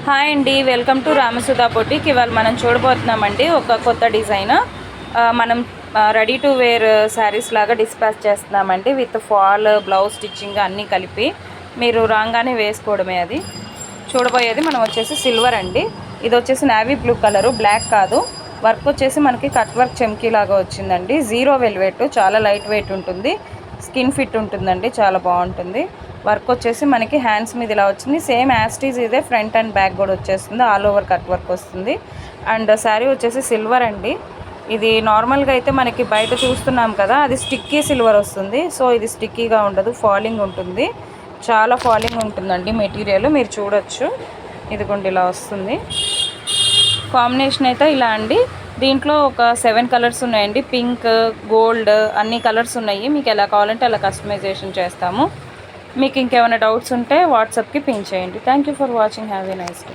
Hi అండి, welcome to రామసుధా boutique. ఇవాళ మనం చూడబోతున్నామండి ఒక కొత్త డిజైన్. మనం రెడీ టు వేర్ శారీస్ లాగా డిస్పాచ్ చేస్తున్నామండి. విత్ ఫాల్ బ్లౌజ్ స్టిచ్చింగ్ అన్నీ కలిపి మీరు రాగానే వేసుకోవడమే. అది చూడబోయేది మనం వచ్చేసి సిల్వర్ అండి. ఇది వచ్చేసి నావీ బ్లూ కలరు, బ్లాక్ కాదు. వర్క్ వచ్చేసి మనకి కట్ వర్క్ చెమ్కీ లాగా వచ్చిందండి. జీరో వెల్వెట్, చాలా లైట్ వెయిట్ ఉంటుంది. స్కిన్ ఫిట్ ఉంటుందండి, చాలా బాగుంటుంది. వర్క్ వచ్చేసి మనకి హ్యాండ్స్ మీద ఇలా వచ్చింది. సేమ్ యాస్టీజ్ ఇదే ఫ్రంట్ అండ్ బ్యాక్ కూడా వచ్చేస్తుంది. ఆల్ ఓవర్ కట్ వర్క్ వస్తుంది. అండ్ శారీ వచ్చేసి సిల్వర్ అండి. ఇది నార్మల్గా అయితే మనకి బయట చూస్తున్నాం కదా, అది స్టిక్కీ సిల్వర్ వస్తుంది. సో ఇది స్టిక్కీగా ఉండదు, ఫాలింగ్ ఉంటుంది. చాలా ఫాలింగ్ ఉంటుందండి మెటీరియల్, మీరు చూడొచ్చు. ఇదిగోండి ఇలా వస్తుంది. కాంబినేషన్ అయితే ఇలా అండి. దీంట్లో ఒక 7 కలర్స్ ఉన్నాయండి. పింక్, గోల్డ్ అన్ని కలర్స్ ఉన్నాయి. మీకు ఎలా కావాలంటే అలా కస్టమైజేషన్ చేస్తాము. మీకు ఇంకేమైనా డౌట్స్ ఉంటే వాట్సాప్కి పింక్ చేయండి. Thank you for watching. Have a nice day.